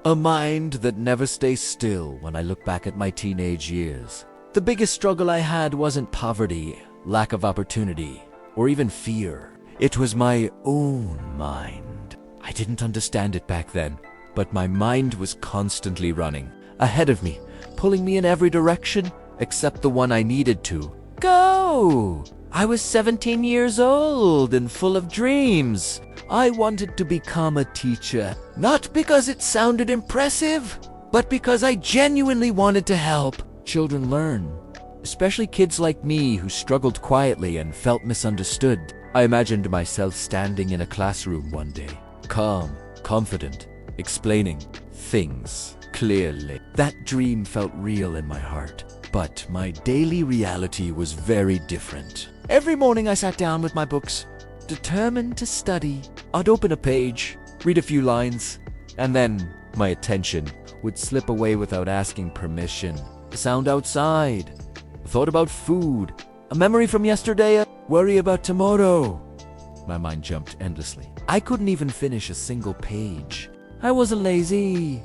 A mind that never stays still when I look back at my teenage years. The biggest struggle I had wasn't poverty, lack of opportunity, or even fear. It was my own mind. I didn't understand it back then, but my mind was constantly running ahead of me, pulling me in every direction except the one I needed to go. I was 17 years old and full of dreams. I wanted to become a teacher, not because it sounded impressive, but because I genuinely wanted to help children learn, especially kids like me who struggled quietly and felt misunderstood. I imagined myself standing in a classroom one day, calm, confident, explaining things clearly. That dream felt real in my heart, but my daily reality was very different. Every morning I sat down with my books, determined to study. I'd open a page, read a few lines, and then my attention would slip away without asking permission. A sound outside, a thought about food, a memory from yesterday, a worry about tomorrow. My mind jumped endlessly. I couldn't even finish a single page. I wasn't lazy.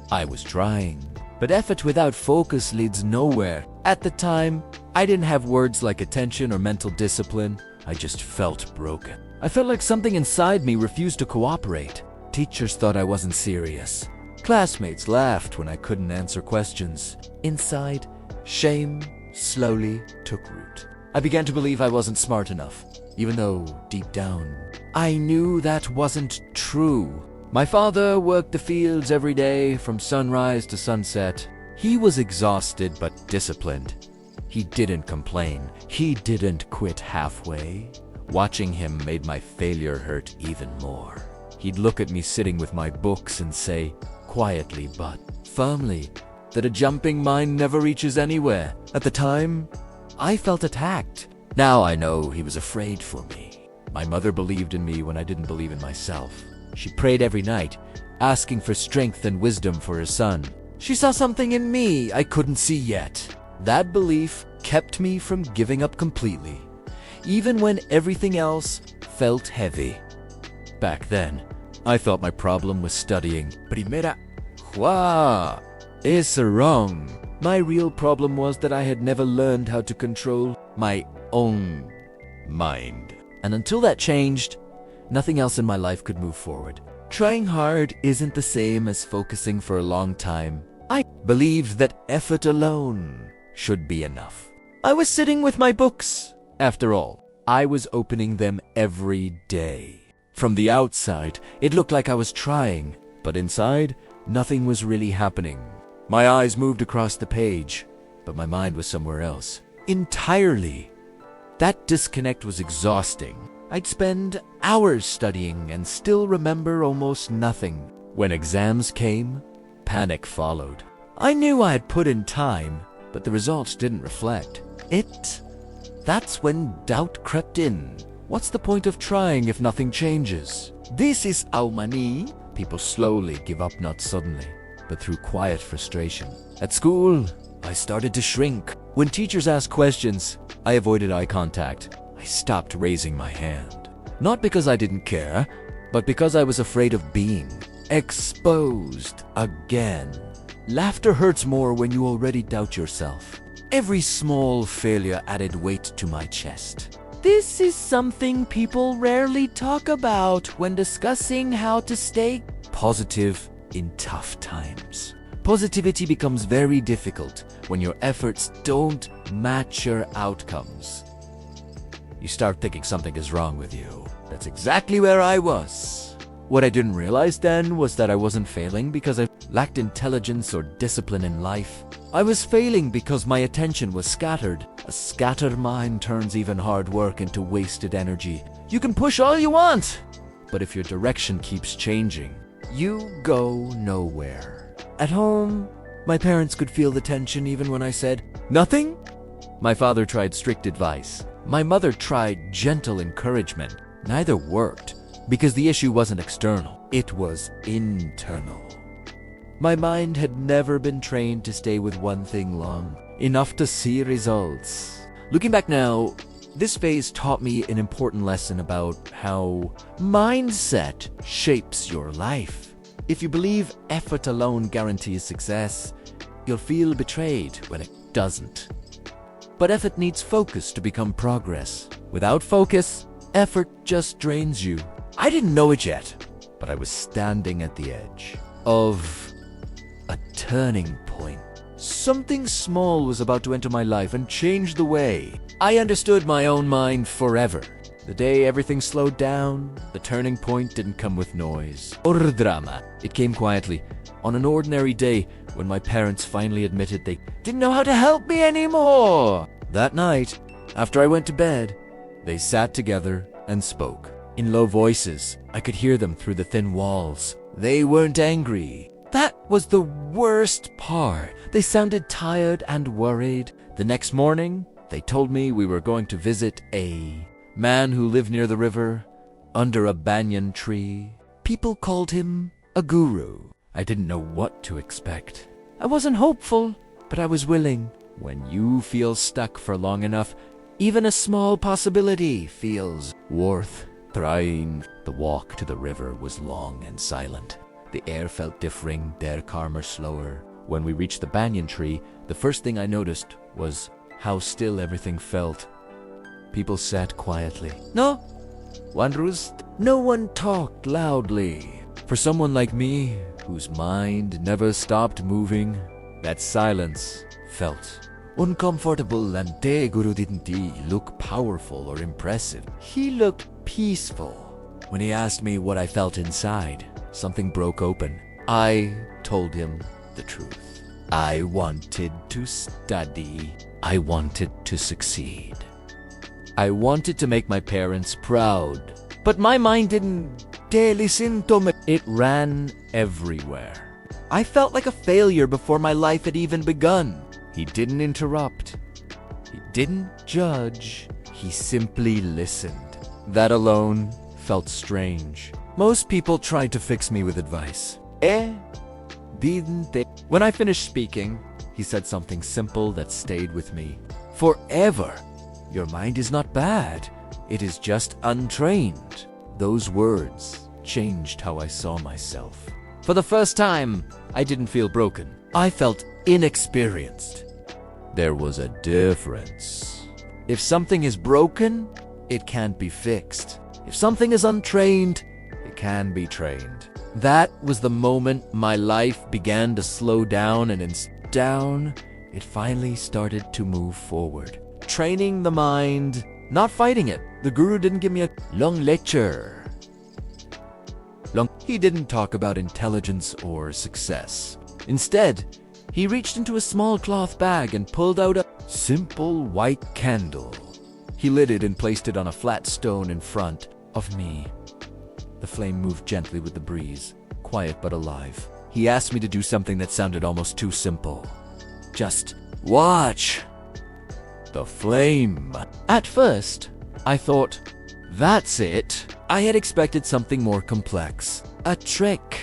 I was trying. But effort without focus leads nowhere. At the time, I didn't have words like attention or mental discipline. I just felt broken. I felt like something inside me refused to cooperate. Teachers thought I wasn't serious. Classmates laughed when I couldn't answer questions. Inside, shame slowly took root. I began to believe I wasn't smart enough, even though deep down, I knew that wasn't true. My father worked the fields every day from sunrise to sunset. He was exhausted but disciplined. He didn't complain. He didn't quit halfway. Watching him made my failure hurt even more. He'd look at me sitting with my books and say, quietly but firmly, that a jumping mind never reaches anywhere. At the time, I felt attacked. Now I know he was afraid for me. My mother believed in me when I didn't believe in myself. She prayed every night, asking for strength and wisdom for her son. She saw something in me I couldn't see yet. That belief kept me from giving up completely, even when everything else felt heavy. Back then, I thought my problem was studying. Primera, is wrong. My real problem was that I had never learned how to control my own mind. And until that changed, nothing else in my life could move forward. Trying hard isn't the same as focusing for a long time. I believed that effort alone should be enough. I was sitting with my books. After all, I was opening them every day. From the outside, it looked like I was trying, but inside, nothing was really happening. My eyes moved across the page, but my mind was somewhere else. Entirely. That disconnect was exhausting. I'd spend hours studying and still remember almost nothing. When exams came, panic followed. I knew I had put in time, but the results didn't reflect it. That's when doubt crept in. What's the point of trying if nothing changes? This is Aumani. People slowly give up, not suddenly, but through quiet frustration. At school, I started to shrink. When teachers asked questions, I avoided eye contact. I stopped raising my hand. Not because I didn't care, but because I was afraid of being exposed again. Laughter hurts more when you already doubt yourself. Every small failure added weight to my chest. This is something people rarely talk about when discussing how to stay positive in tough times. Positivity becomes very difficult when your efforts don't match your outcomes. You start thinking something is wrong with you. That's exactly where I was. What I didn't realize then was that I wasn't failing because I lacked intelligence or discipline in life. I was failing because my attention was scattered. A scattered mind turns even hard work into wasted energy. You can push all you want, but if your direction keeps changing, you go nowhere. At home, my parents could feel the tension even when I said, nothing? My father tried strict advice. My mother tried gentle encouragement. Neither worked because the issue wasn't external. It was internal. My mind had never been trained to stay with one thing long enough to see results. Looking back now, this phase taught me an important lesson about how mindset shapes your life. If you believe effort alone guarantees success, you'll feel betrayed when it doesn't. But effort needs focus to become progress. Without focus, effort just drains you. I didn't know it yet, but I was standing at the edge of a turning point. Something small was about to enter my life and change the way I understood my own mind forever. The day everything slowed down, the turning point didn't come with noise or drama. It came quietly, on an ordinary day when my parents finally admitted they didn't know how to help me anymore. That night, after I went to bed, they sat together and spoke. In low voices, I could hear them through the thin walls. They weren't angry. That was the worst part. They sounded tired and worried. The next morning, they told me we were going to visit a man who lived near the river, under a banyan tree. People called him a guru. I didn't know what to expect. I wasn't hopeful, but I was willing. When you feel stuck for long enough, even a small possibility feels worth trying. The walk to the river was long and silent. The air felt differing, their calmer, slower. When we reached the banyan tree, the first thing I noticed was how still everything felt. People sat quietly. No one talked loudly. For someone like me, whose mind never stopped moving, that silence felt uncomfortable. And the Guru didn't look powerful or impressive. He looked peaceful. When he asked me what I felt inside, something broke open. I told him the truth. I wanted to study. I wanted to succeed. I wanted to make my parents proud. But my mind didn't listen to me. It ran everywhere. I felt like a failure before my life had even begun. He didn't interrupt. He didn't judge. He simply listened. That alone felt strange. Most people tried to fix me with advice. Didn't they? When I finished speaking, he said something simple that stayed with me forever. Your mind is not bad. It is just untrained. Those words changed how I saw myself. For the first time, I didn't feel broken. I felt inexperienced. There was a difference. If something is broken, it can't be fixed. If something is untrained, it can be trained. That was the moment my life began to slow down, and it finally started to move forward. Training the mind, not fighting it. The Guru didn't give me a long lecture. He didn't talk about intelligence or success. Instead, he reached into a small cloth bag and pulled out a simple white candle. He lit it and placed it on a flat stone in front of me. The flame moved gently with the breeze, quiet but alive. He asked me to do something that sounded almost too simple. Just watch the flame. At first, I thought, that's it. I had expected something more complex. A trick.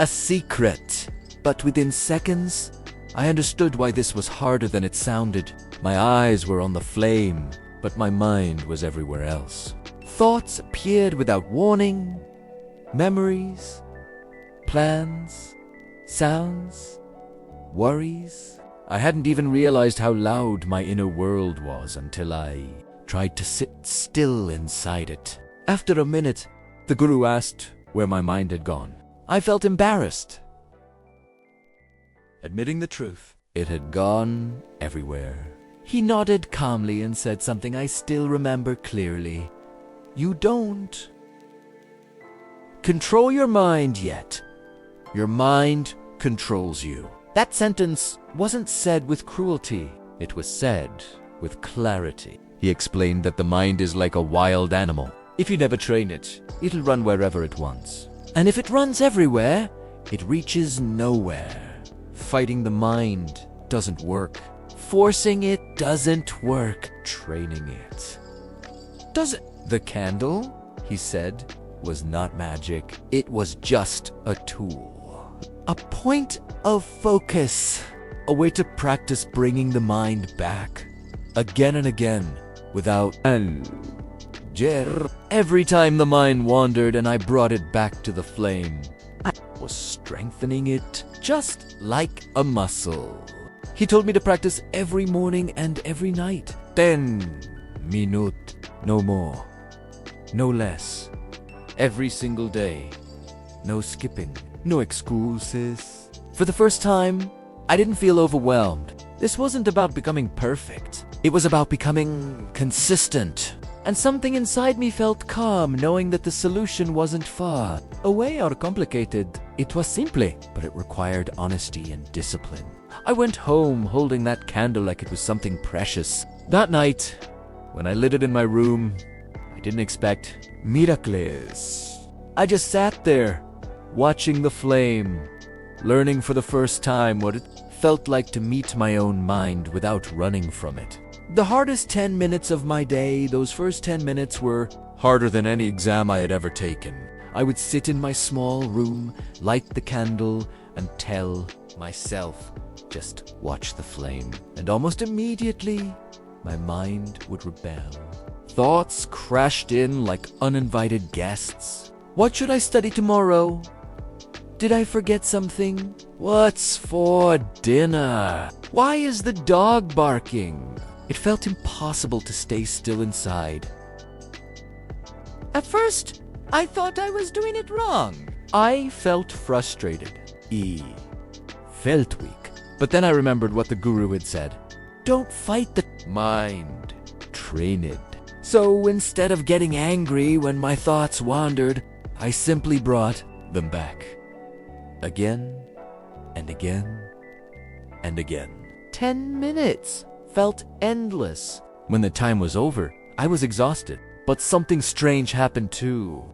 A secret. But within seconds, I understood why this was harder than it sounded. My eyes were on the flame, but my mind was everywhere else. Thoughts appeared without warning. Memories, plans, sounds, worries. I hadn't even realized how loud my inner world was until I tried to sit still inside it. After a minute, the Guru asked where my mind had gone. I felt embarrassed. Admitting the truth, it had gone everywhere. He nodded calmly and said something I still remember clearly. You don't control your mind yet. Your mind controls you. That sentence wasn't said with cruelty. It was said with clarity. He explained that the mind is like a wild animal. If you never train it, it'll run wherever it wants. And if it runs everywhere, it reaches nowhere. Fighting the mind doesn't work. Forcing it doesn't work. Training it does it. The candle, he said, was not magic. It was just a tool. A point of focus. A way to practice bringing the mind back. Again and again, without every time the mind wandered and I brought it back to the flame, I was strengthening it just like a muscle. He told me to practice every morning and every night. 10 minutes, no more, no less. Every single day. No skipping, no excuses. For the first time, I didn't feel overwhelmed. This wasn't about becoming perfect. It was about becoming consistent. And something inside me felt calm, knowing that the solution wasn't far away or complicated. It was simple, but it required honesty and discipline. I went home holding that candle like it was something precious. That night, when I lit it in my room, I didn't expect miracles. I just sat there, watching the flame, learning for the first time what it felt like to meet my own mind without running from it. The hardest 10 minutes of my day, those first 10 minutes were harder than any exam I had ever taken. I would sit in my small room, light the candle, and tell myself, just watch the flame. And almost immediately, my mind would rebel. Thoughts crashed in like uninvited guests. What should I study tomorrow? Did I forget something? What's for dinner? Why is the dog barking? It felt impossible to stay still inside. At first, I thought I was doing it wrong. I felt frustrated. Felt weak. But then I remembered what the guru had said. Don't fight the mind. Train it. So instead of getting angry when my thoughts wandered, I simply brought them back. Again and again and again. 10 minutes felt endless. When the time was over, I was exhausted. But something strange happened too.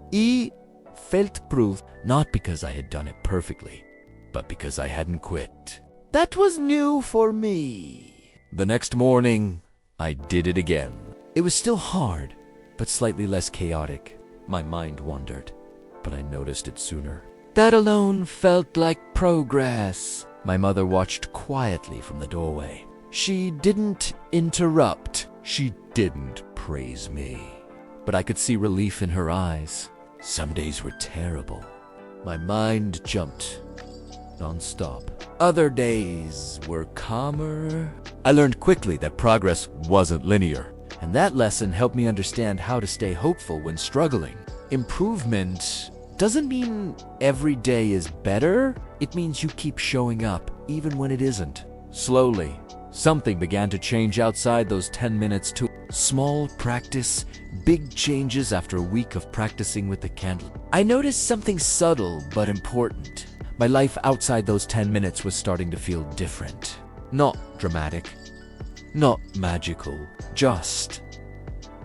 Felt proof, not because I had done it perfectly, but because I hadn't quit. That was new for me. The next morning, I did it again. It was still hard, but slightly less chaotic. My mind wandered, but I noticed it sooner. That alone felt like progress. My mother watched quietly from the doorway. She didn't interrupt. She didn't praise me. But I could see relief in her eyes. Some days were terrible. My mind jumped non-stop. Other days were calmer. I learned quickly that progress wasn't linear, and that lesson helped me understand how to stay hopeful when struggling. Improvement doesn't mean every day is better. It means you keep showing up, even when it isn't. Slowly, something began to change outside those 10 minutes too. Small practice, big changes after a week of practicing with the candle. I noticed something subtle but important. My life outside those 10 minutes was starting to feel different. Not dramatic, not magical, just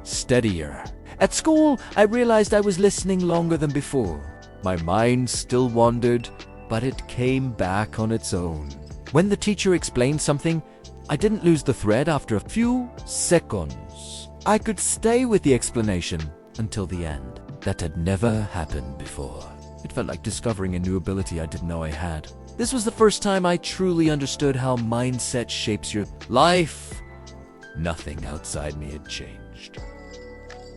steadier. At school, I realized I was listening longer than before. My mind still wandered, but it came back on its own. When the teacher explained something, I didn't lose the thread after a few seconds. I could stay with the explanation until the end. That had never happened before. It felt like discovering a new ability I didn't know I had. This was the first time I truly understood how mindset shapes your life. Nothing outside me had changed.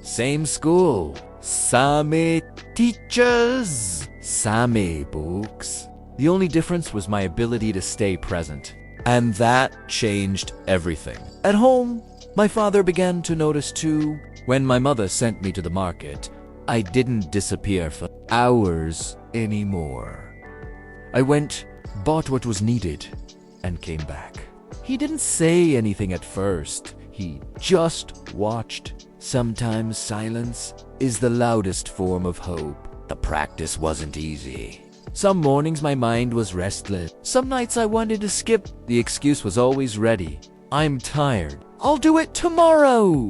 Same school, same teachers, same books. The only difference was my ability to stay present. And that changed everything. At home, my father began to notice too. When my mother sent me to the market, I didn't disappear for hours anymore. I went, bought what was needed, and came back. He didn't say anything at first. He just watched. Sometimes silence is the loudest form of hope. The practice wasn't easy. Some mornings my mind was restless. Some nights I wanted to skip. The excuse was always ready. I'm tired. I'll do it tomorrow.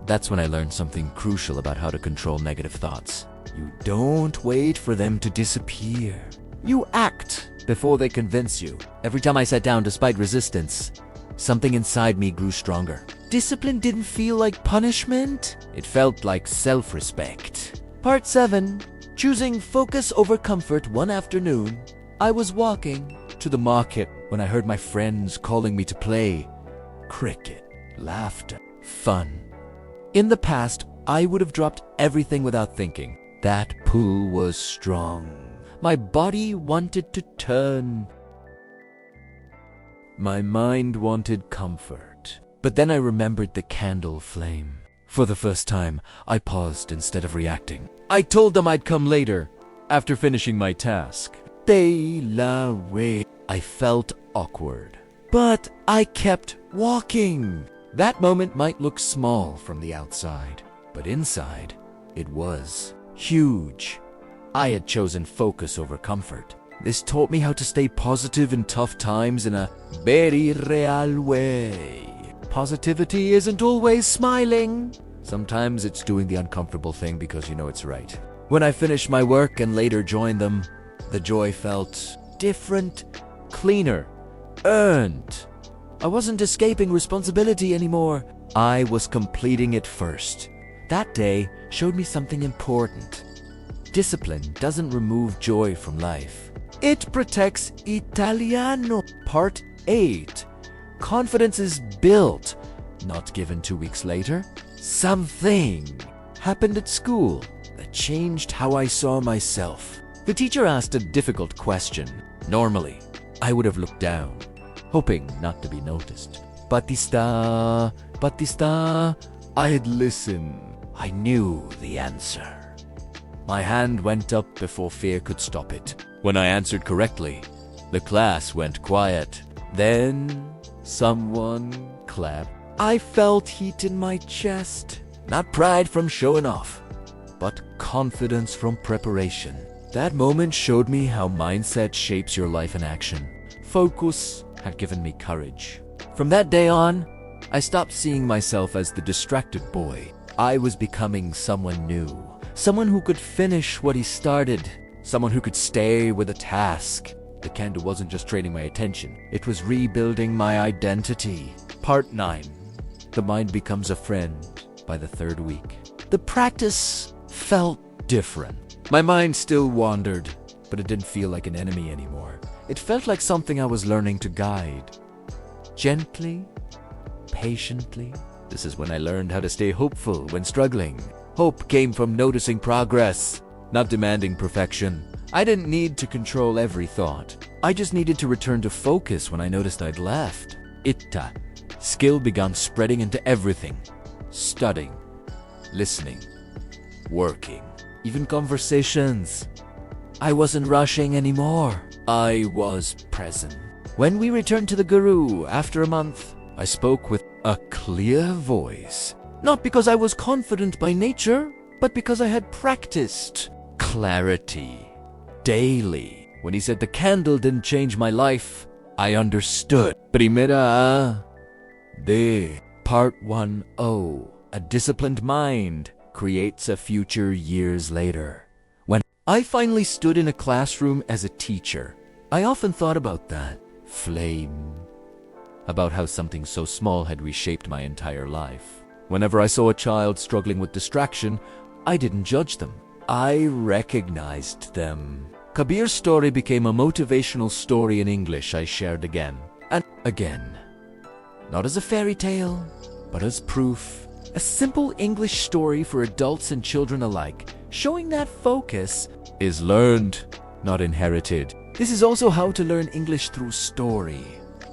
That's when I learned something crucial about how to control negative thoughts. You don't wait for them to disappear. You act before they convince you. Every time I sat down despite resistance, something inside me grew stronger. Discipline didn't feel like punishment. It felt like self-respect. Part 7. Choosing focus over comfort. One afternoon, I was walking to the market when I heard my friends calling me to play. Cricket, laughter, fun. In the past, I would have dropped everything without thinking. That pull was strong. My body wanted to turn. My mind wanted comfort. But then I remembered the candle flame. For the first time, I paused instead of reacting. I told them I'd come later, after finishing my task. They la way. I felt awkward. But I kept walking. That moment might look small from the outside, but inside, it was huge. I had chosen focus over comfort. This taught me how to stay positive in tough times in a very real way. Positivity isn't always smiling. Sometimes it's doing the uncomfortable thing because you know it's right. When I finished my work and later joined them, the joy felt different, cleaner, earned. I wasn't escaping responsibility anymore. I was completing it first. That day showed me something important. Discipline doesn't remove joy from life. It protects Italiano. Part 8. Confidence is built, not given 2 weeks later. Something happened at school that changed how I saw myself. The teacher asked a difficult question. Normally, I would have looked down, hoping not to be noticed. Batista, I had listened. I knew the answer. My hand went up before fear could stop it. When I answered correctly, the class went quiet. Then someone clapped. I felt heat in my chest. Not pride from showing off, but confidence from preparation. That moment showed me how mindset shapes your life in action. Focus had given me courage. From that day on, I stopped seeing myself as the distracted boy. I was becoming someone new. Someone who could finish what he started. Someone who could stay with a task. The candle wasn't just training my attention. It was rebuilding my identity. Part 9. The mind becomes a friend by the 3rd week. The practice felt different. My mind still wandered, but it didn't feel like an enemy anymore. It felt like something I was learning to guide. Gently, patiently. This is when I learned how to stay hopeful when struggling. Hope came from noticing progress, not demanding perfection. I didn't need to control every thought. I just needed to return to focus when I noticed I'd left. Itta. Skill began spreading into everything. Studying, listening, working, even conversations. I wasn't rushing anymore. I was present. When we returned to the Guru after a month, I spoke with a clear voice. Not because I was confident by nature, but because I had practiced clarity daily. When he said the candle didn't change my life, I understood. Primera de Part 1.0. A disciplined mind creates a future years later. When I finally stood in a classroom as a teacher, I often thought about that flame, about how something so small had reshaped my entire life. Whenever I saw a child struggling with distraction, I didn't judge them. I recognized them. Kabir's story became a motivational story in English I shared again and again. Not as a fairy tale, but as proof. A simple English story for adults and children alike, showing that focus is learned, not inherited. This is also how to learn English through story.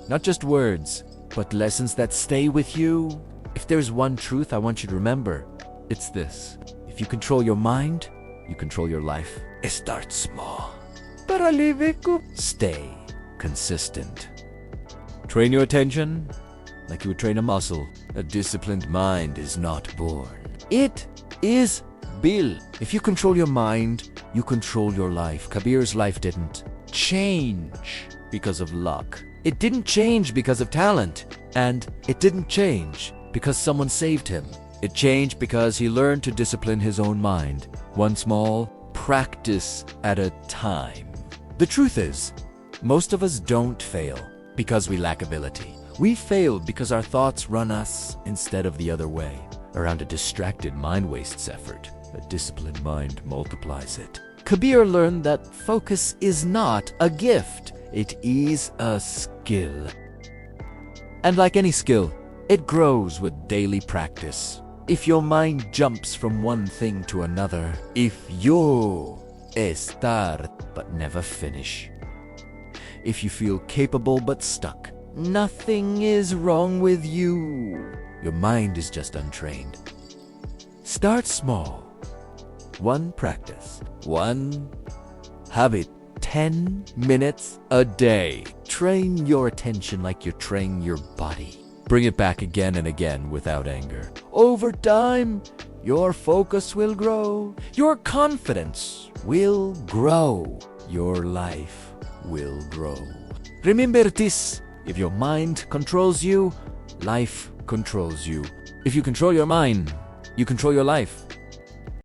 Not just words, but lessons that stay with you. If there's one truth I want you to remember, it's this. If you control your mind, you control your life. Start small. Stay consistent. Train your attention like you would train a muscle. A disciplined mind is not born. It is built. If you control your mind, you control your life. Kabir's life didn't change because of luck. It didn't change because of talent. And it didn't change because someone saved him. It changed because he learned to discipline his own mind, one small practice at a time. The truth is, most of us don't fail because we lack ability. We fail because our thoughts run us instead of the other way. Around a distracted mind wastes effort. A disciplined mind multiplies it. Kabir learned that focus is not a gift. It is a skill. And like any skill, it grows with daily practice. If your mind jumps from one thing to another, if you Start but never finish. If you feel capable but stuck, nothing is wrong with you. Your mind is just untrained. Start small. One practice, one habit, 10 minutes a day. Train your attention like you train your body. Bring it back again and again without anger. Over time, your focus will grow. Your confidence will grow. Your life will grow. Remember this: if your mind controls you, life controls you. If you control your mind, you control your life.